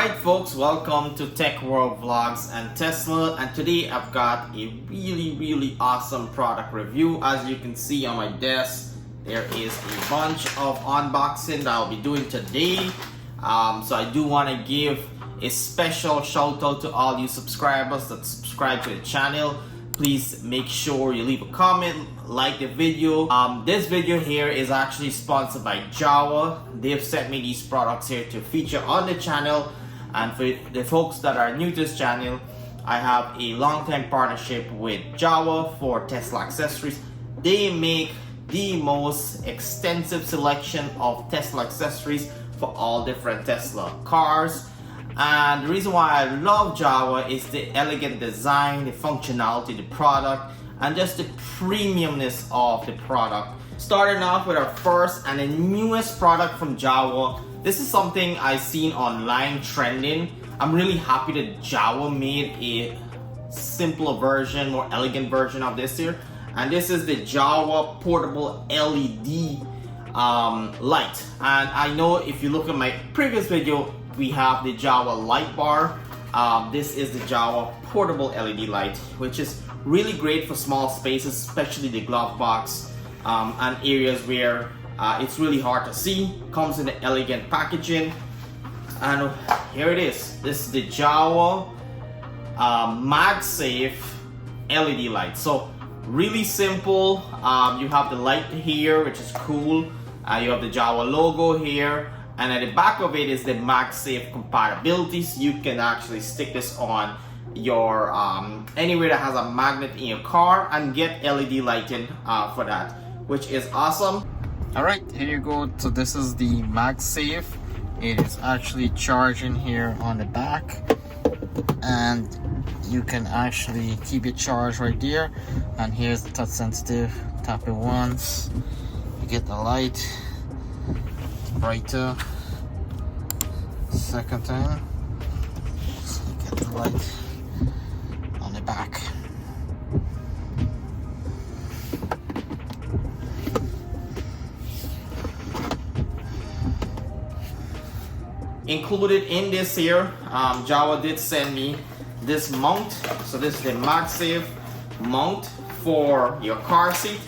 Alright folks, welcome to Tech World Vlogs and Tesla, and today I've got a really awesome product review. As you can see on my desk, there is a bunch of unboxing that I'll be doing today. So I do want to give a special shout out to all you subscribers that subscribe to the channel. Please make sure you leave a comment, like the video. This video here is actually sponsored by Jawa. They've sent me these products here to feature on the channel. And for the folks that are new to this channel, I have a long-time partnership with Jawa for Tesla accessories. They make the most extensive selection of Tesla accessories for all different Tesla cars. And the reason why I love Jawa is the elegant design, the functionality, the product, and just the premiumness of the product. Starting off with our first and the newest product from Jawa. This is something I've seen online trending. I'm really happy that Jawa made a simpler version, more elegant version of this here. And this is the Jawa portable LED light. And I know if you look at my previous video, we have the Jawa light bar. This is the Jawa portable LED light, which is really great for small spaces, especially the glove box and areas where it's really hard to see. Comes in the elegant packaging, and here it is. This is the Jawa MagSafe LED light. So really simple. You have the light here, which is cool. You have the Jawa logo here, and at the back of it is the MagSafe compatibility. So you can actually stick this on your anywhere that has a magnet in your car and get LED lighting for that, which is awesome. Alright, here you go. So this is the MagSafe. It is actually charging here on the back, and you can actually keep it charged right there. And here's the touch sensitive. Tap it once, you get the light brighter. Second time, so you get the light on the back. Included in this here, Jawa did send me this mount. So this is the MagSafe mount for your car seat,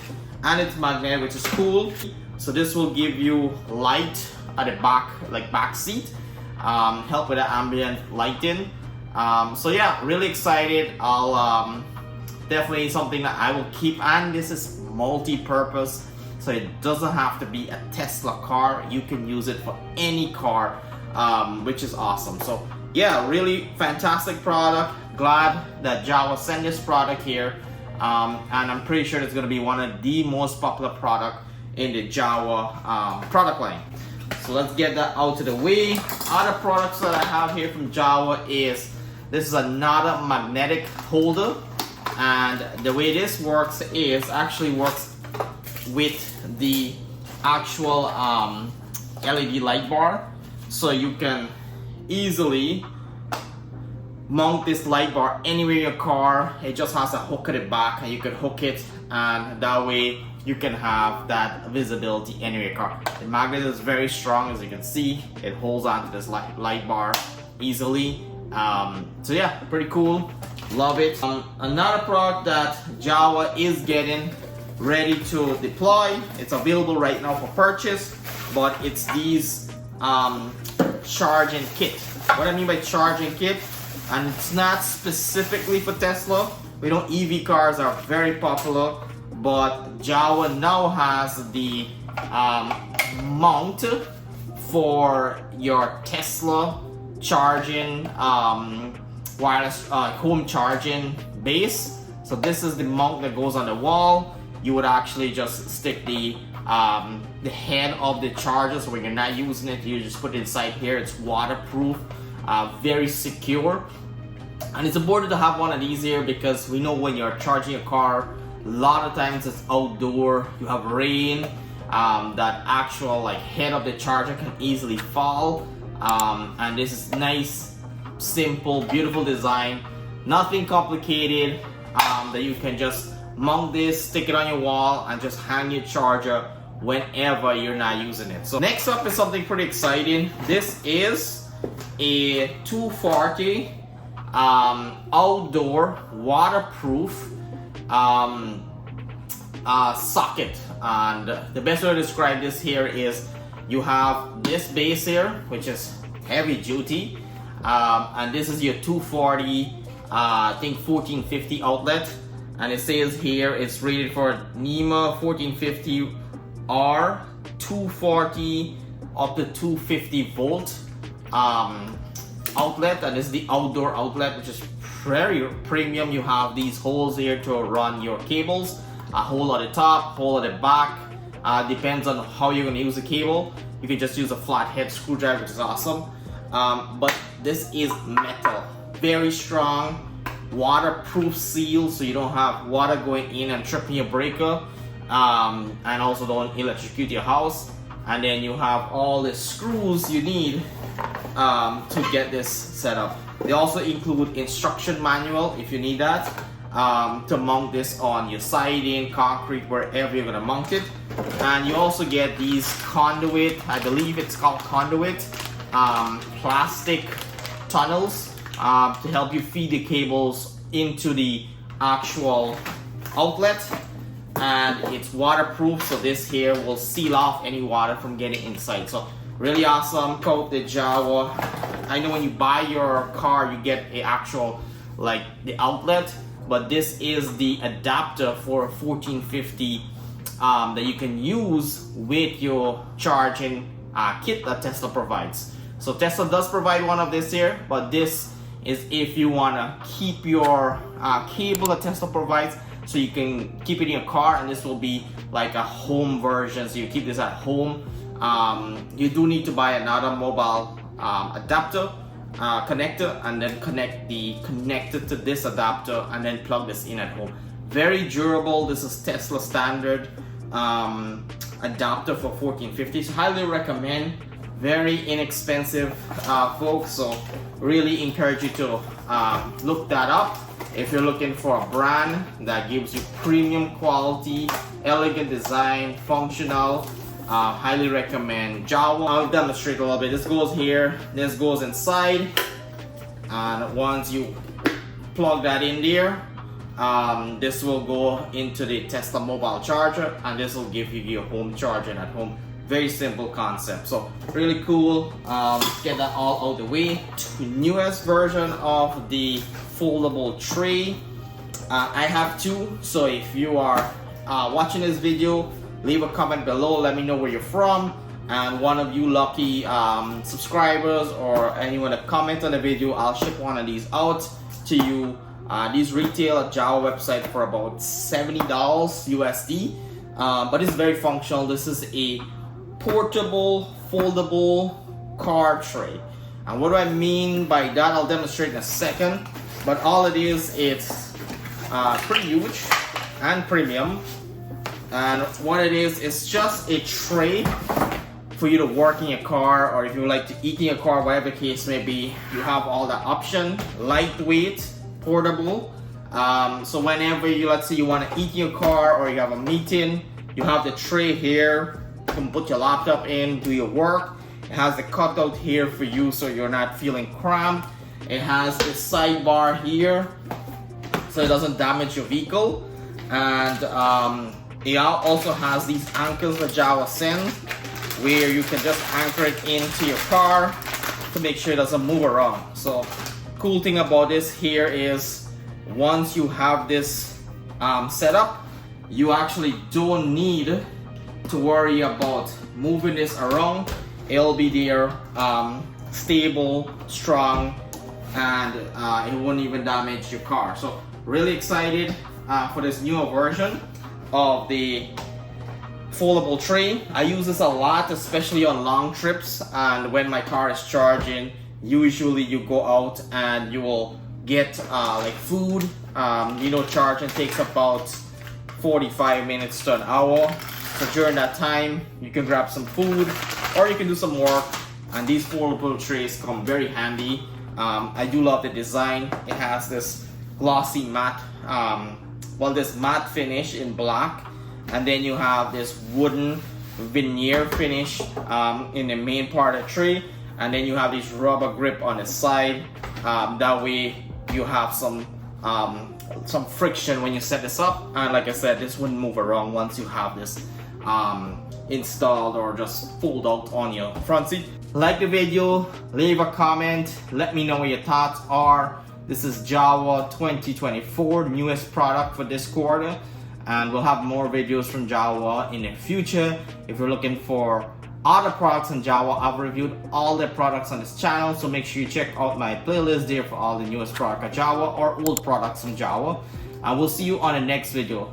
and it's magnetic, which is cool. So this will give you light at the back, like back seat, help with the ambient lighting. So yeah, really excited. I'll definitely something that I will keep, and this is multi-purpose, so it doesn't have to be a Tesla car. You can use it for any car. Which is awesome. So yeah, really fantastic product. Glad that Jawa sent this product here, and I'm pretty sure it's going to be one of the most popular product in the Jawa product line. So let's get that out of the way. Other products that I have here from Jawa is this is another magnetic holder, and the way this works is actually works with the actual LED light bar. So you can easily mount this light bar anywhere in your car. It just has a hook at the back, and you can hook it, and that way you can have that visibility anywhere in your car. The magnet is very strong, as you can see. It holds onto this light bar easily. So yeah, pretty cool. Love it. Another product that Jawa is getting ready to deploy. It's available right now for purchase, but it's these charging kit. What I mean by charging kit, and it's not specifically for Tesla. We know EV cars are very popular, but Jawa now has the mount for your Tesla charging wireless home charging base. So this is the mount that goes on the wall. You would actually just stick the head of the charger, so when you're not using it, you just put it inside here. It's waterproof, very secure, and it's important to have one of these here because we know when you're charging a car, a lot of times it's outdoor, you have rain, that actual like head of the charger can easily fall, and this is nice, simple, beautiful design, nothing complicated, that you can just mount this, stick it on your wall, and just hang your charger whenever you're not using it. So next up is something pretty exciting. This is a 240 outdoor waterproof socket. And the best way to describe this here is you have this base here, which is heavy duty, and this is your 240 I think 1450 outlet, and it says here it's rated for NEMA 1450 R 240 up to 250 volt outlet, and this is the outdoor outlet, which is very premium. You have these holes here to run your cables, a hole at the top, hole at the back. Depends on how you're going to use the cable. You can just use a flathead screwdriver, which is awesome. But this is metal, very strong, waterproof seal, so you don't have water going in and tripping your breaker, and also don't electrocute your house. And then you have all the screws you need to get this set up. They also include instruction manual if you need that, to mount this on your siding, concrete, wherever you're going to mount it. And you also get these conduit, I believe it's called conduit, plastic tunnels to help you feed the cables into the actual outlet. And it's waterproof, so this here will seal off any water from getting inside. So really awesome. Coat the Jawa. I know when you buy your car, you get a actual, like, the outlet, but this is the adapter for 1450 that you can use with your charging kit that Tesla provides. So Tesla does provide one of this here, but this is if you want to keep your cable that Tesla provides, so you can keep it in your car, and this will be like a home version, so you keep this at home. You do need to buy another mobile adapter connector, and then connect the connector to this adapter, and then plug this in at home. Very durable. This is Tesla standard adapter for 1450, so highly recommend. Very inexpensive, folks, so really encourage you to look that up if you're looking for a brand that gives you premium quality, elegant design, functional. Highly recommend Jawa. I'll demonstrate a little bit. This goes here, this goes inside, and once you plug that in there, this will go into the Tesla mobile charger, and this will give you your home charging at home. Very simple concept, so really cool. Get that all out the way. Newest version of the foldable tray. I have two, so if you are watching this video, leave a comment below, let me know where you're from, and one of you lucky subscribers or anyone that comment on the video, I'll ship one of these out to you. These retail at Jawa website for about $70 USD, but it's very functional. This is a portable foldable car tray, and what do I mean by that, I'll demonstrate in a second. But all it is, it's pretty huge and premium, and what it is, it's just a tray for you to work in your car, or if you like to eat in your car, whatever the case may be. You have all the option, lightweight, portable, so whenever you, let's say you want to eat in your car, or you have a meeting, you have the tray here. You can put your laptop in, do your work. It has the cutout here for you, so you're not feeling cramped. It has the sidebar here, so it doesn't damage your vehicle. And it also has these anchors that Jawa sends, where you can just anchor it into your car to make sure it doesn't move around. So cool thing about this here is, once you have this set up, you actually don't need to worry about moving this around. It'll be there, stable, strong, and it won't even damage your car. So really excited for this newer version of the foldable tray. I use this a lot, especially on long trips, and when my car is charging. Usually you go out and you will get like food. You know, charging takes about 45 minutes to an hour. So during that time, you can grab some food, or you can do some work, and these foldable trays come very handy. I do love the design. It has this glossy matte, this matte finish in black, and then you have this wooden veneer finish in the main part of the tray, and then you have this rubber grip on the side. That way you have some friction when you set this up, and like I said, this wouldn't move around once you have this installed or just fold out on your front seat. Like the video, leave a comment, let me know what your thoughts are. This is Jawa 2024, newest product for this quarter, and we'll have more videos from Jawa in the future. If you're looking for other products in Jawa, I've reviewed all the products on this channel, so make sure you check out my playlist there for all the newest product of Jawa or old products from Jawa. And we'll see you on the next video.